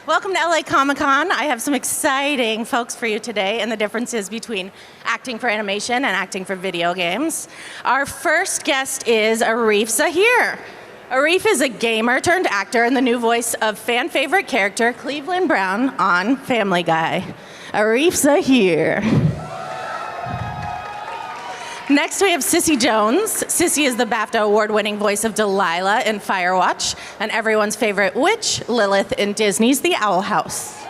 Welcome to LA Comic-Con. I have some exciting folks for you today and the differences between acting for animation and acting for video games. Our first guest is Arif Zahir. Arif is a gamer turned actor and the new voice of fan favorite character Cleveland Brown on Family Guy. Arif Zahir. Next, we have Cissy Jones. Cissy is the BAFTA award-winning voice of Delilah in Firewatch and everyone's favorite witch, Lilith, in Disney's The Owl House.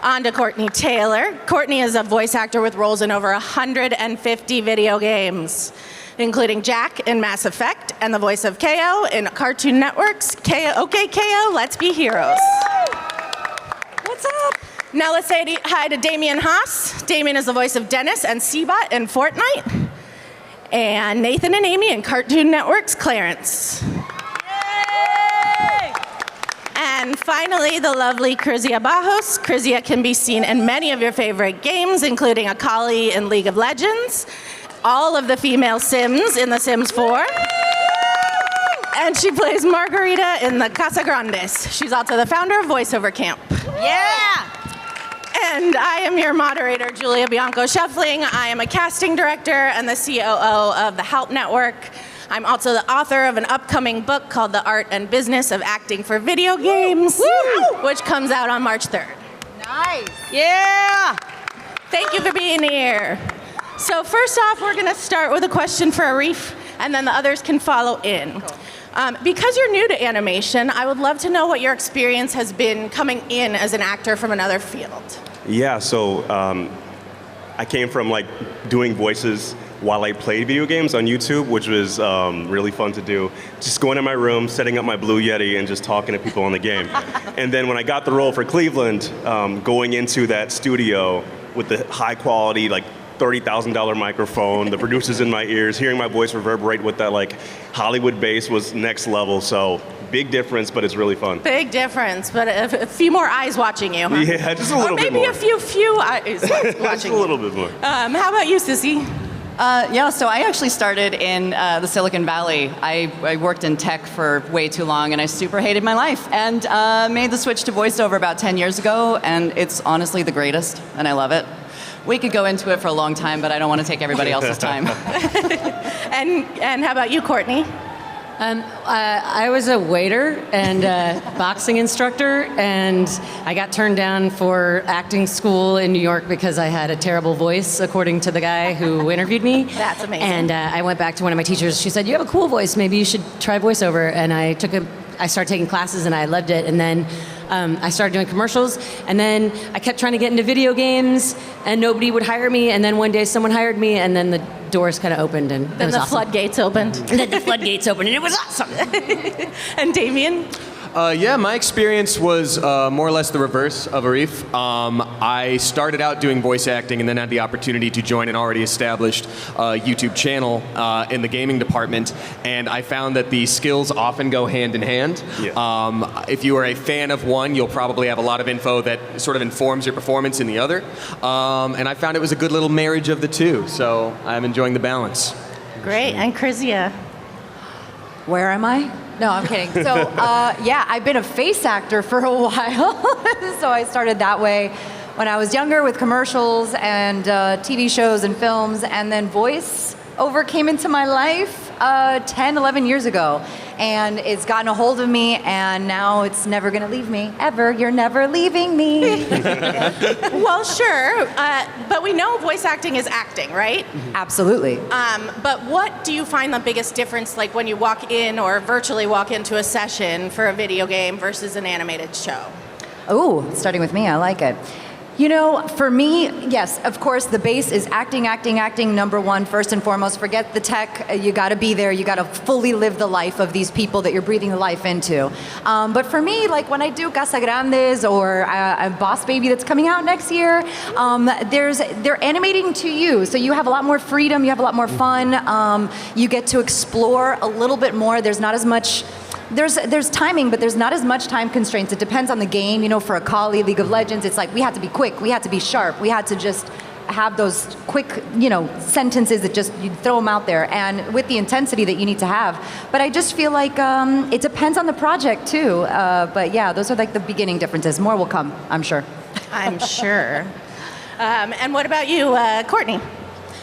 On to Courtenay Taylor. Courtenay is a voice actor with roles in over 150 video games, including Jack in Mass Effect and the voice of KO in Cartoon Network's OK KO, Let's Be Heroes. What's up? Now let's say hi to Damien Haas. Damien is the voice of Dennis and Seabot in Fortnite. And Nathan and Amy in Cartoon Network's Clarence. Yay! And finally, the lovely Krizia Bajos. Krizia can be seen in many of your favorite games, including Akali in League of Legends, all of the female Sims in The Sims 4. And she plays Margarita in the Casa Grandes. She's also the founder of Voiceover Camp. Yeah! And I am your moderator, Julia Bianco Shuffling. I am a casting director and the COO of the Help Network. I'm also the author of an upcoming book called The Art and Business of Acting for Video Games, which comes out on March 3rd. Nice. Yeah! Thank you for being here. So first off, we're going to start with a question for Arif, and then the others can follow in. Cool. Because you're new to animation, I would love to know what your experience has been coming in as an actor from another field. Yeah, so I came from doing voices while I played video games on YouTube, which was really fun to do. Just going in my room, setting up my Blue Yeti, and just talking to people on the game. And then when I got the role for Cleveland, going into that studio with the high quality, $30,000 microphone, the producers in my ears, hearing my voice reverberate with that Hollywood bass was next level. So big difference, but it's really fun. Big difference, but a few more eyes watching you, huh? Yeah, just a little bit more. Or maybe a few eyes watching just a little bit more. How about you, Cissy? Yeah, so I actually started in the Silicon Valley. I worked in tech for way too long, and I super hated my life, and made the switch to voiceover about 10 years ago, and it's honestly the greatest, and I love it. We could go into it for a long time, but I don't want to take everybody else's time. And how about you, Courtenay? I was a waiter and a boxing instructor, and I got turned down for acting school in New York because I had a terrible voice, according to the guy who interviewed me. That's amazing. And I went back to one of my teachers. She said, "You have a cool voice. Maybe you should try voiceover." And I started taking classes, and I loved it. And then I started doing commercials, and then I kept trying to get into video games, and nobody would hire me. And then one day, someone hired me, and then the doors kind of opened, and it was awesome. Floodgates opened. And then the floodgates opened, and it was awesome. And Damien? Yeah, my experience was more or less the reverse of Arif. I started out doing voice acting and then had the opportunity to join an already established YouTube channel in the gaming department, and I found that the skills often go hand in hand. Yeah. If you are a fan of one, you'll probably have a lot of info that sort of informs your performance in the other, and I found it was a good little marriage of the two, so I'm enjoying the balance. Great, and Krizia? Where am I? No, I'm kidding. So, yeah, I've been a face actor for a while. So I started that way when I was younger with commercials and TV shows and films, and then voice over came into my life 10, 11 years ago. And it's gotten a hold of me, and now it's never going to leave me, ever. You're never leaving me. Well, sure, but we know voice acting is acting, right? Absolutely. But what do you find the biggest difference, when you walk in or virtually walk into a session for a video game versus an animated show? Oh, starting with me, I like it. You know, for me, yes, of course, the base is acting, acting, acting, number one, first and foremost. Forget the tech. You got to be there. You got to fully live the life of these people that you're breathing the life into. But for me, when I do Casa Grandes or a Boss Baby that's coming out next year, they're animating to you. So you have a lot more freedom. You have a lot more fun. You get to explore a little bit more. There's not as much... There's timing, but there's not as much time constraints. It depends on the game. For Akali, League of Legends, it's we had to be quick, we had to be sharp, we had to just have those quick, sentences that just, you throw them out there, and with the intensity that you need to have. But I just feel like it depends on the project too. But yeah, those are like the beginning differences. More will come, I'm sure. I'm sure. And what about you, Courtney?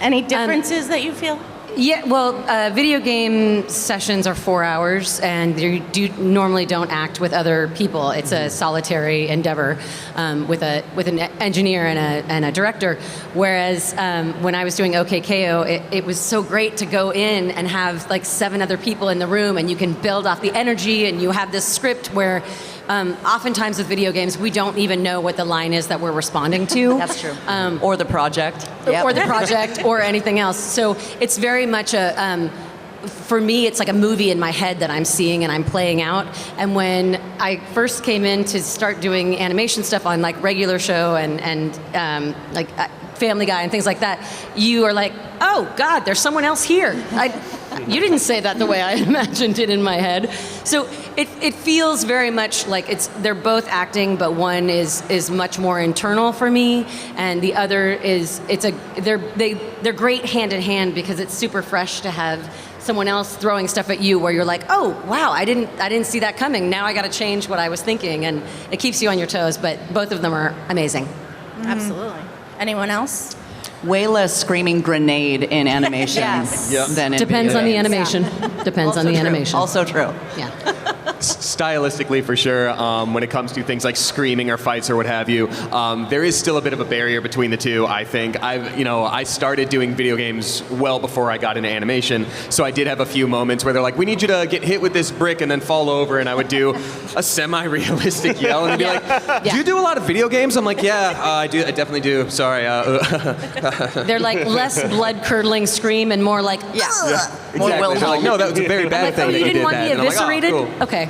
Any differences that you feel? Yeah, well, video game sessions are 4 hours, and you normally don't act with other people. It's a solitary endeavor with an engineer and a director. Whereas when I was doing OKKO, it was so great to go in and have like 7 other people in the room, and you can build off the energy, and you have this script where oftentimes with video games, we don't even know what the line is that we're responding to. That's true. Or the project. Yep. Or the project, or anything else. So it's very much for me, it's like a movie in my head that I'm seeing and I'm playing out. And when I first came in to start doing animation stuff on like regular show and Family Guy and things like that, you are like, oh God, there's someone else here. You didn't say that the way I imagined it in my head. So it feels very much like they're both acting, but one is much more internal for me, and the other they're great hand in hand, because it's super fresh to have someone else throwing stuff at you where you're like, oh wow, I didn't see that coming. Now I got to change what I was thinking, and it keeps you on your toes. But both of them are amazing. Absolutely. Anyone else? Way less screaming grenade in animation Yes. than in Depends video on the games. animation. Depends on the animation. Also true. Yeah. Stylistically, for sure, when it comes to things like screaming or fights or what have you, there is still a bit of a barrier between the two, I think. I started doing video games well before I got into animation, so I did have a few moments where they're like, we need you to get hit with this brick and then fall over, and I would do a semi-realistic yell and be like, do you do a lot of video games? I'm like, yeah, I do. I definitely do. Sorry. They're like less blood-curdling scream and more like, More Exactly. They're willful. like, no, that was a very bad like, thing oh, that you you didn't did want that. me And I'm like, oh, eviscerated? cool. Okay.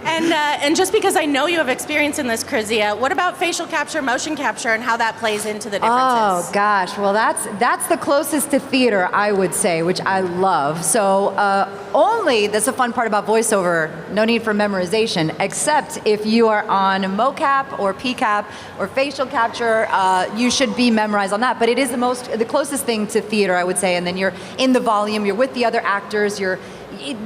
And just because I know you have experience in this, Krizia, what about facial capture, motion capture, and how that plays into the differences? Oh gosh, well that's the closest to theater, I would say, which I love. So that's the fun part about voiceover, no need for memorization, except if you are on mocap or PCAP or facial capture, you should be memorized on that. But it is the closest thing to theater, I would say. And then you're in the volume, you're with the other actors,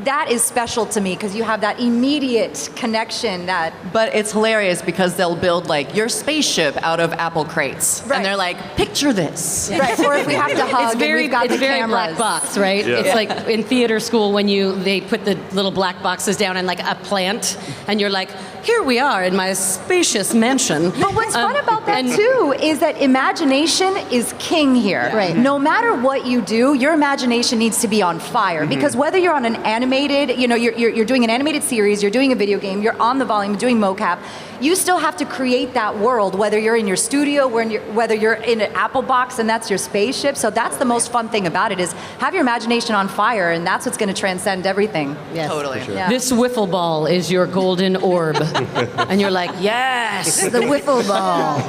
that is special to me, because you have that immediate connection that... But it's hilarious because they'll build like your spaceship out of apple crates. Right. And they're like, picture this. Right, or if we have to hug, It's very, and we've got it's the very cameras. black box, right? Yeah. It's like in theater school when they put the little black boxes down in like a plant, and you're like, here we are in my spacious mansion. But what's fun about that and- too is that imagination is king here. Right. No matter what you do, your imagination needs to be on fire, because whether you're on an animated, you're doing an animated series, you're doing a video game, you're on the volume, doing mocap, you still have to create that world, whether you're in your studio, whether you're in an Apple box and that's your spaceship. So that's the most fun thing about it, is have your imagination on fire, and that's what's going to transcend everything. Yes. Totally. Yeah. This wiffle ball is your golden orb. And you're like, yes, the wiffle ball.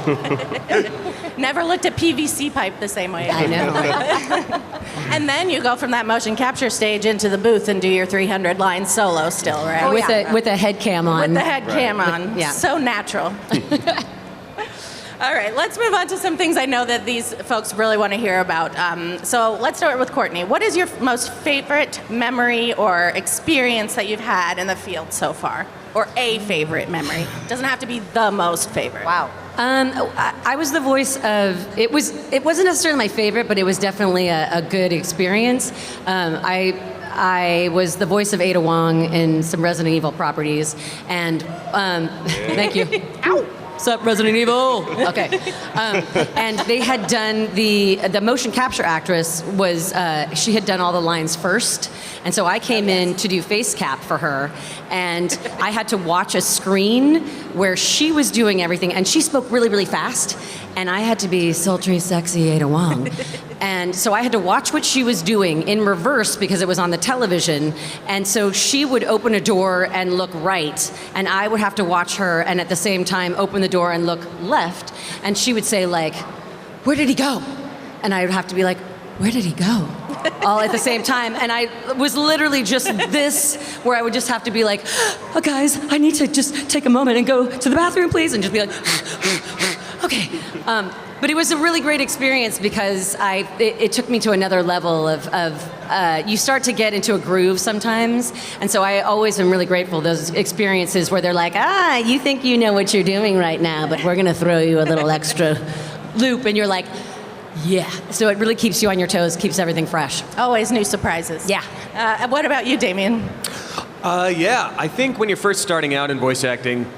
Never looked at PVC pipe the same way. I know. And then you go from that motion capture stage into the booth and do your 300 line solo still, right? Oh, yeah. With a head cam on. With the head cam on. Yeah. So natural. All right, let's move on to some things I know that these folks really want to hear about. So let's start with Courtney. What is your most favorite memory or experience that you've had in the field so far? Or a favorite memory? Doesn't have to be the most favorite. Wow. I was the voice of, it wasn't necessarily my favorite, but it was definitely a good experience. I was the voice of Ada Wong in some Resident Evil properties, and thank you. Ow! What's up, Resident Evil? Okay. And they had done the motion capture actress was she had done all the lines first, and so I came in to do face cap for her, and I had to watch a screen where she was doing everything, and she spoke really, really fast, and I had to be sultry, sexy Ada Wong. And so I had to watch what she was doing in reverse because it was on the television. And so she would open a door and look right, and I would have to watch her and at the same time open the door and look left. And she would say like, where did he go? And I would have to be like, where did he go? All at the same time. And I was literally just this, where I would just have to be like, oh guys, I need to just take a moment and go to the bathroom, please. And just be like, Okay. But it was a really great experience because it took me to another level of you start to get into a groove sometimes. And so I always am really grateful those experiences where they're like, you think you know what you're doing right now, but we're going to throw you a little extra loop. And you're like, yeah. So it really keeps you on your toes, keeps everything fresh. Always new surprises. Yeah. What about you, Damien? Yeah, I think when you're first starting out in voice acting,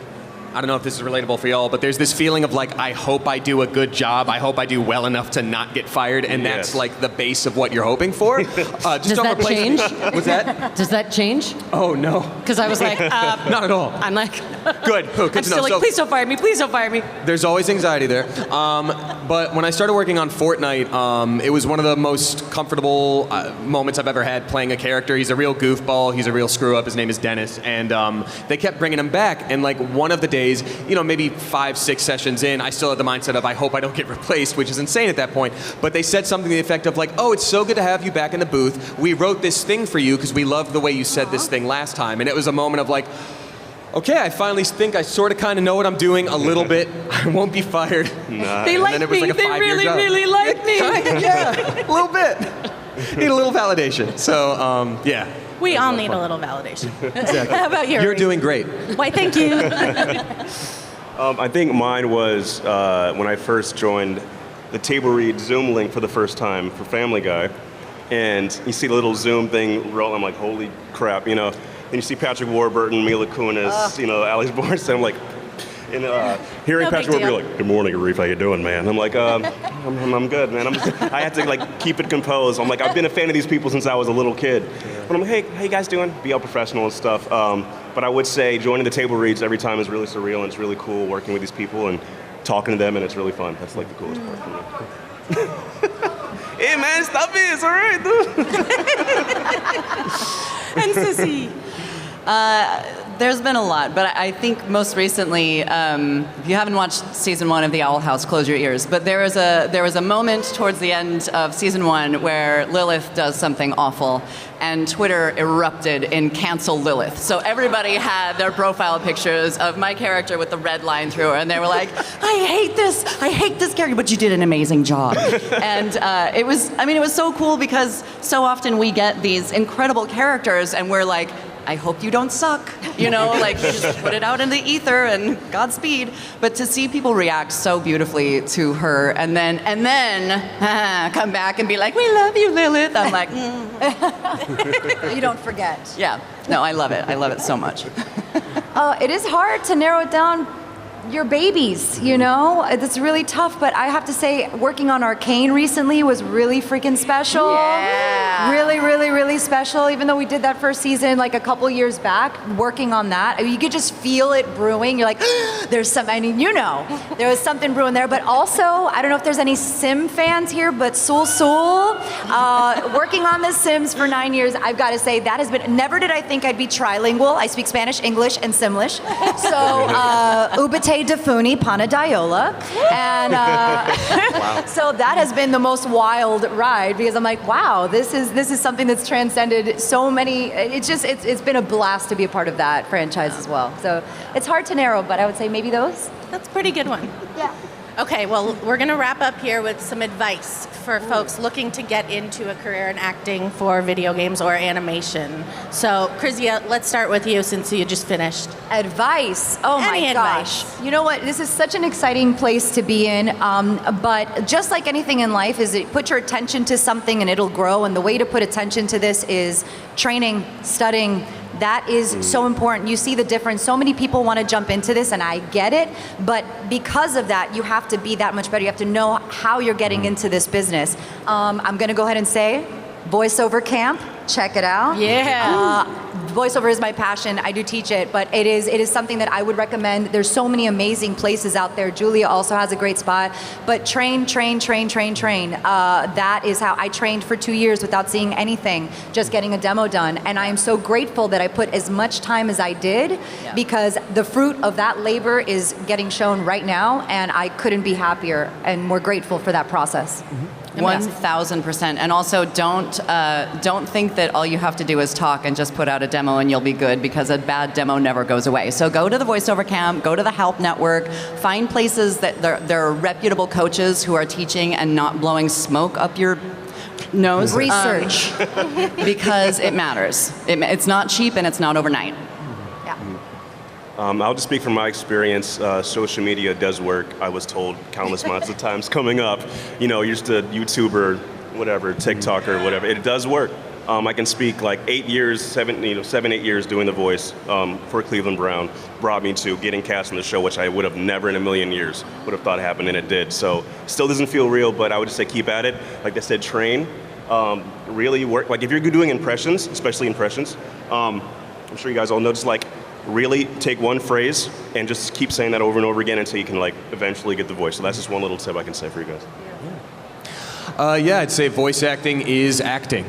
I don't know if this is relatable for y'all, but there's this feeling of like, I hope I do a good job. I hope I do well enough to not get fired, and that's like the base of what you're hoping for. Just Does that change? What's that? Does that change? Oh, no. Because I was like, not at all. I'm like, Good. Oh, good I'm to know. still like, So- please don't fire me, please don't fire me. There's always anxiety there. But when I started working on Fortnite, it was one of the most comfortable moments I've ever had playing a character. He's a real goofball. He's a real screw-up. His name is Dennis. And they kept bringing him back. And like one of the days, maybe 5-6 sessions in, I still had the mindset of, I hope I don't get replaced, which is insane at that point. But they said something to the effect of like, oh, it's so good to have you back in the booth. We wrote this thing for you because we loved the way you said this thing last time. And it was a moment of like, okay, I finally think I sort of kind of know what I'm doing a little bit. I won't be fired. They like me. They really, really like me. Yeah, a little bit. Need a little validation. So, yeah. We all need a little validation. How about you? You're doing great. Why, thank you. I think mine was when I first joined the table read Zoom link for the first time for Family Guy. And you see the little Zoom thing roll, I'm like, holy crap, And you see Patrick Warburton, Mila Kunis, Alex Borstein. I'm like, hearing No big Patrick Warburton be deal. like, good morning, Arif, how you doing, man? I'm like, I'm good, man. I had to like keep it composed. I'm like, I've been a fan of these people since I was a little kid. But I'm like, hey, how you guys doing? Be all professional and stuff. But I would say joining the table reads every time is really surreal, and it's really cool working with these people and talking to them, and it's really fun. That's like the coolest part for me. Hey man, stop it, it's all right, dude. And Cissy. There's been a lot, but I think most recently, if you haven't watched season 1 of The Owl House, close your ears. But there was a moment towards the end of season 1 where Lilith does something awful, and Twitter erupted in cancel Lilith. So everybody had their profile pictures of my character with the red line through her, and they were like, I hate this character, but you did an amazing job. And it was so cool because so often we get these incredible characters, and we're like, I hope you don't suck, like you just put it out in the ether and Godspeed. But to see people react so beautifully to her and then come back and be like, we love you, Lilith. I'm like, You don't forget. yeah, no, I love it. I love it so much. It is hard to narrow it down your babies, It's really tough, but I have to say, working on Arcane recently was really freaking special. Yeah. Really, really, really special, even though we did that first season like a couple years back, working on that. You could just feel it brewing. You're like, there's something, there was something brewing there. But also, I don't know if there's any Sim fans here, but Sul, working on The Sims for 9 years, I've got to say, that has been, never did I think I'd be trilingual. I speak Spanish, English, and Simlish. So, Ubate Defuni Panadiola. And so that has been the most wild ride because I'm like, wow, this is something that's transcended so many. It's been a blast to be a part of that franchise as well. So it's hard to narrow, but I would say maybe those. That's a pretty good one. Yeah. Okay, well, we're going to wrap up here with some advice for folks looking to get into a career in acting for video games or animation. So, Krizia, let's start with you since you just finished. Advice. Oh Any my gosh. advice. You know what? This is such an exciting place to be in. But just like anything in life, is it put your attention to something and it'll grow. And the way to put attention to this is training, studying. That is so important. You see the difference. So many people want to jump into this, and I get it. But because of that, you have to be that much better. You have to know how you're getting into this business. I'm going to go ahead and say, voiceover camp. Check it out. Yeah. Voiceover is my passion. I do teach it, but it is something that I would recommend. There's so many amazing places out there. Julia also has a great spot. But train. That is how I trained for 2 years without seeing anything, just getting a demo done. And I am so grateful that I put as much time as I did because the fruit of that labor is getting shown right now, and I couldn't be happier and more grateful for that process. 1,000%. And also, don't think that all you have to do is talk and just put out a demo and you'll be good, because a bad demo never goes away. So go to the voiceover camp, go to the Help Network, find places that there are reputable coaches who are teaching and not blowing smoke up your nose. Research. Because it matters. It's not cheap and it's not overnight. I'll just speak from my experience. Social media does work. I was told countless amounts of times coming up, you're just a YouTuber, whatever, TikToker, whatever. It does work. I can speak like 8 years, 7, 8 years doing the voice for Cleveland Brown brought me to getting cast on the show, which I would have never in a million years would have thought happened, and it did. So still doesn't feel real, but I would just say keep at it. Like I said, train, really work. Like if you're doing impressions, especially impressions, I'm sure you guys all know, just like really take one phrase and just keep saying that over and over again until you can like eventually get the voice. So that's just one little tip I can say for you guys. I'd say voice acting is acting.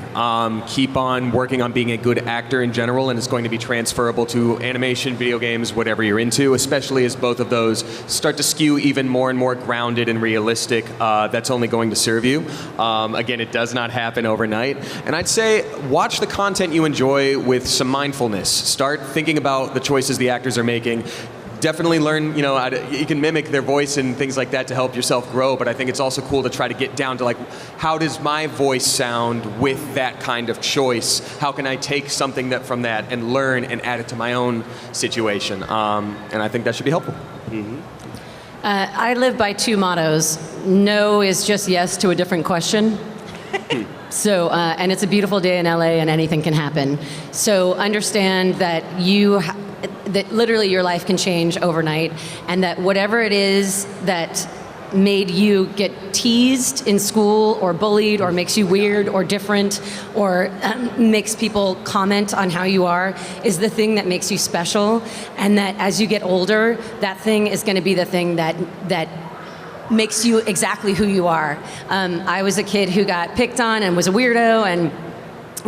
Keep on working on being a good actor in general, and it's going to be transferable to animation, video games, whatever you're into, especially as both of those start to skew even more and more grounded and realistic. That's only going to serve you. Again, it does not happen overnight. And I'd say watch the content you enjoy with some mindfulness. Start thinking about the choices the actors are making. Definitely learn, you can mimic their voice and things like that to help yourself grow, but I think it's also cool to try to get down to like, how does my voice sound with that kind of choice? How can I take something from that and learn and add it to my own situation? And I think that should be helpful. Mm-hmm. I live by 2 mottos. No is just yes to a different question. So, and it's a beautiful day in LA and anything can happen. So understand that that literally your life can change overnight, and that whatever it is that made you get teased in school or bullied or makes you weird or different or makes people comment on how you are is the thing that makes you special, and that as you get older, that thing is going to be the thing that makes you exactly who you are. I was a kid who got picked on and was a weirdo and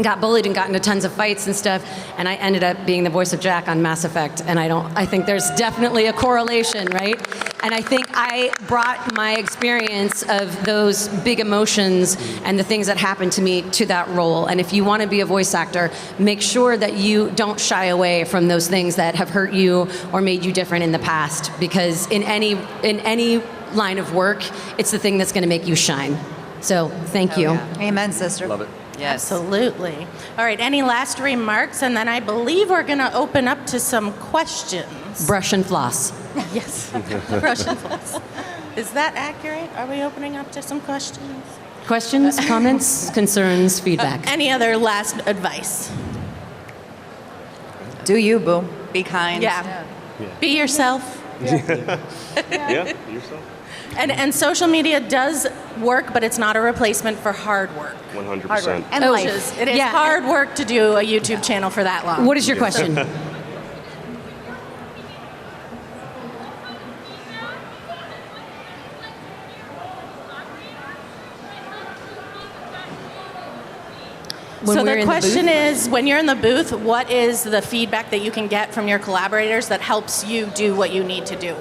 got bullied and got into tons of fights and stuff, and I ended up being the voice of Jack on Mass Effect, and I think there's definitely a correlation, right? And I think I brought my experience of those big emotions and the things that happened to me to that role. And if you want to be a voice actor, make sure that you don't shy away from those things that have hurt you or made you different in the past, because in any line of work, it's the thing that's going to make you shine. So thank you. Yeah. Amen, sister. Love it. Yes. Absolutely. All right, any last remarks? And then I believe we're going to open up to some questions. Brush and floss. Yes, brush and floss. Is that accurate? Are we opening up to some questions? Questions, comments, concerns, feedback. Any other last advice? Do you, boo. Be kind. Yeah. Be yourself. Yeah, yourself. And social media does work, but it's not a replacement for hard work. 100%. And It is hard work to do a YouTube channel for that long. What is your question? So the question is, when you're in the booth, what is the feedback that you can get from your collaborators that helps you do what you need to do?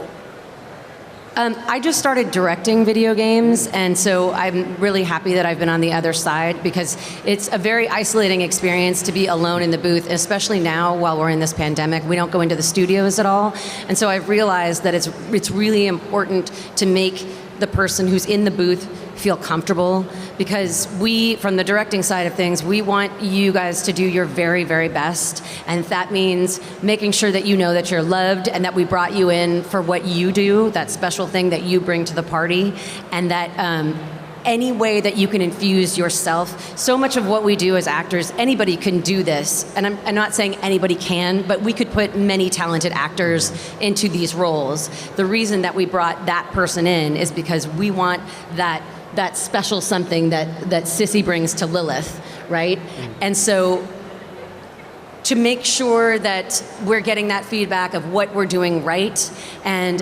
I just started directing video games, and so I'm really happy that I've been on the other side, because it's a very isolating experience to be alone in the booth, especially now while we're in this pandemic. We don't go into the studios at all, and so I've realized that it's really important to make the person who's in the booth feel comfortable, because we, from the directing side of things, we want you guys to do your very, very best. And if that means making sure that you know that you're loved and that we brought you in for what you do, that special thing that you bring to the party, and that any way that you can infuse yourself. So much of what we do as actors, anybody can do this. And I'm not saying anybody can, but we could put many talented actors into these roles. The reason that we brought that person in is because we want that special something that Cissy brings to Lilith, right? And so to make sure that we're getting that feedback of what we're doing right, and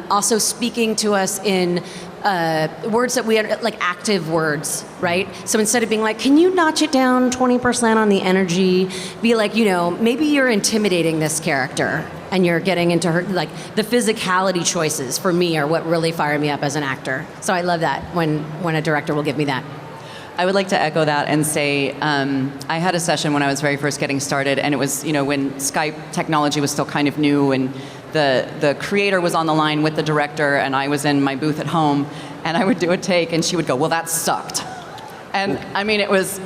also speaking to us in words that we had, like active words, right? So instead of being like, can you notch it down 20% on the energy, be like, maybe you're intimidating this character, and you're getting into her, like the physicality choices for me are what really fire me up as an actor. So I love that when a director will give me that. I would like to echo that and say I had a session when I was very first getting started, and it was, when Skype technology was still kind of new, and the creator was on the line with the director, and I was in my booth at home, and I would do a take, and she would go, "Well, that sucked." And I mean, it was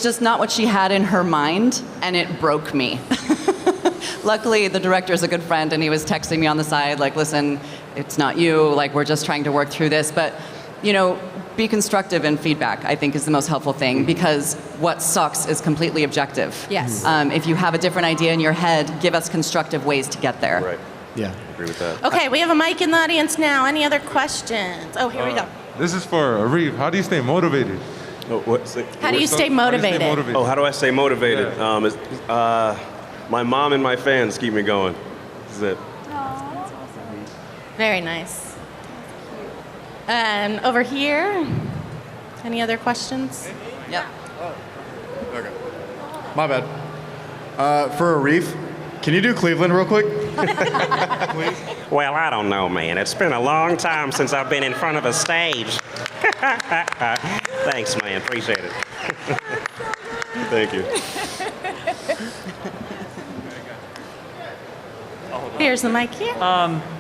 just not what she had in her mind, and it broke me. Luckily, the director's a good friend, and he was texting me on the side, like, "Listen, it's not you, like, we're just trying to work through this." But, be constructive in feedback, I think, is the most helpful thing, because what sucks is completely objective. Yes. If you have a different idea in your head, give us constructive ways to get there. Right. Yeah. Agree with that. Okay, we have a mic in the audience now. Any other questions? Oh, here we go. This is for Arif. How do you stay motivated? Oh, what's it? How do you stay motivated? Oh, how do I stay motivated? Yeah. My mom and my fans keep me going. This is it. Very nice. And over here, any other questions? Yep. Okay. My bad. For Arif, can you do Cleveland real quick? Please. Well, I don't know, man. It's been a long time since I've been in front of a stage. Thanks, man. Appreciate it. Thank you. Here's the mic here.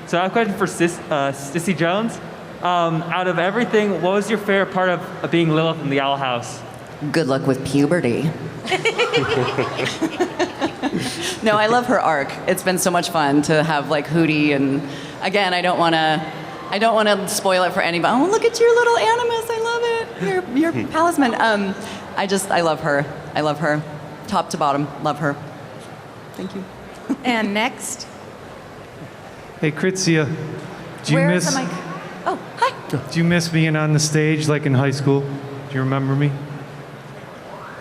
So I have a question for Cissy Jones. Out of everything, what was your favorite part of being Lilith in the Owl House? Good luck with puberty. No, I love her arc. It's been so much fun to have like Hootie, and again, I don't want to spoil it for anybody. Oh, look at your little animus! I love it. Your talisman. I love her. I love her, top to bottom. Love her. Thank you. And next. Hey, Krizia, do you Where's miss the mic? Oh, hi. do you miss being on the stage like in high school? Do you remember me?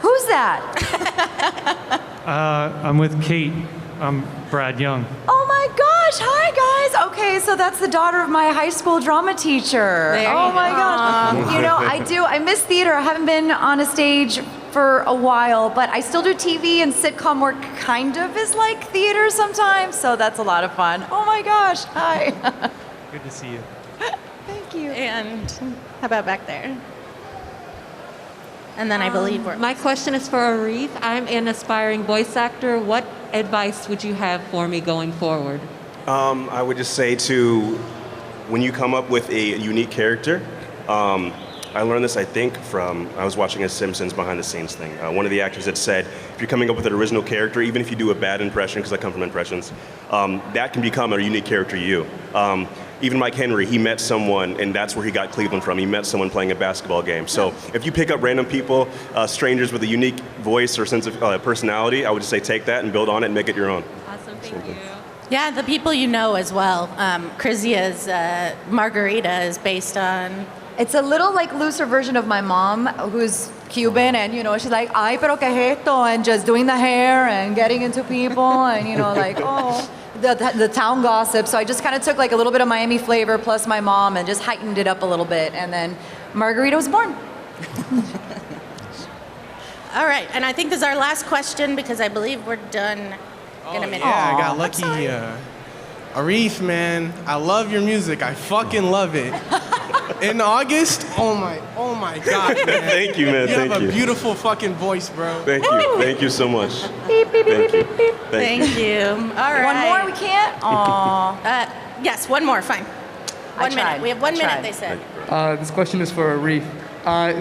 Who's that? I'm with Kate. I'm Brad Young. Oh my gosh! Hi guys. Okay, so that's the daughter of my high school drama teacher. There Oh you my go. gosh! I miss theater. I haven't been on a stage for a while, but I still do TV, and sitcom work kind of is like theater sometimes. So that's a lot of fun. Oh my gosh! Hi. Good to see you. Thank you. And how about back there? And then I believe we're... My question is for Arif. I'm an aspiring voice actor. What advice would you have for me going forward? I would just say when you come up with a unique character, I learned this, I think, I was watching a Simpsons behind the scenes thing. One of the actors had said, if you're coming up with an original character, even if you do a bad impression, because I come from impressions, that can become a unique character to you. Even Mike Henry, he met someone, and that's where he got Cleveland from. He met someone playing a basketball game. So if you pick up random people, strangers with a unique voice or sense of personality, I would just say take that and build on it and make it your own. Awesome, thank you. Yeah, the people you know as well. Krizia's Margarita is based on... It's a little like looser version of my mom, who's Cuban, and she's like, "Ay, pero que es esto?" and just doing the hair and getting into people, and like, oh, the town gossip. So I just kind of took like a little bit of Miami flavor plus my mom and just heightened it up a little bit, and then Margarita was born. All right, and I think this is our last question because I believe we're done in a minute. Yeah, I got I'm lucky. sorry. Arif, man, I love your music. I fucking love it. In August, oh my God, man. Thank you, man. You Thank have a you. beautiful fucking voice, bro. Thank you. Thank you so much. Beep, beep, beep, Thank you. beep, beep. Thank you. All right. One more, we can't? Aw. Yes, one more, fine. One minute. tried. We have 1 I minute, tried. they said. This question is for Arif.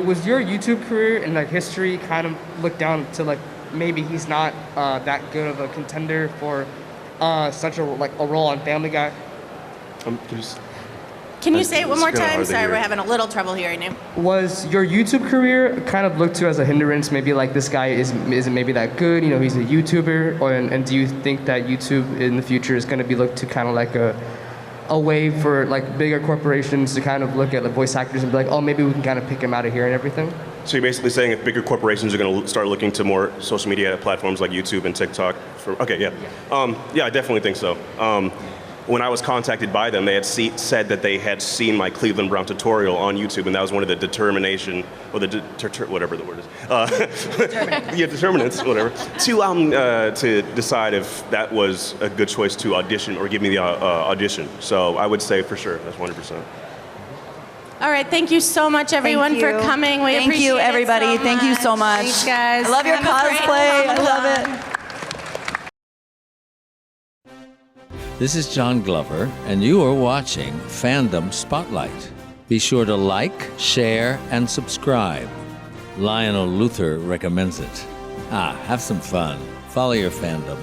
Was your YouTube career and history kind of looked down to maybe he's not that good of a contender for such a role on Family Guy? Can you say it one more It's kinda time? hard to Sorry, hear. we're having a little trouble hearing you. Was your YouTube career kind of looked to as a hindrance? Maybe this guy isn't maybe that good. He's a YouTuber, and do you think that YouTube in the future is going to be looked to kind of like a way for bigger corporations to kind of look at voice actors and be like, oh, maybe we can kind of pick him out of here and everything? So you're basically saying if bigger corporations are going to start looking to more social media platforms like YouTube and TikTok? Okay, yeah. Yeah, I definitely think so. when I was contacted by them, they had said that they had seen my Cleveland Brown tutorial on YouTube, and that was one of the determination, or the whatever the word is. Yeah, determinants, whatever. To decide if that was a good choice to audition or give me the audition. So I would say for sure, that's 100%. All right, thank you so much, everyone, for coming. We Thank you, appreciate it everybody. so Thank you so much. Thanks, guys. I love your Have a great cosplay. I love it. This is John Glover, and you are watching Fandom Spotlight. Be sure to like, share, and subscribe. Lionel Luther recommends it. Have some fun. Follow your fandom.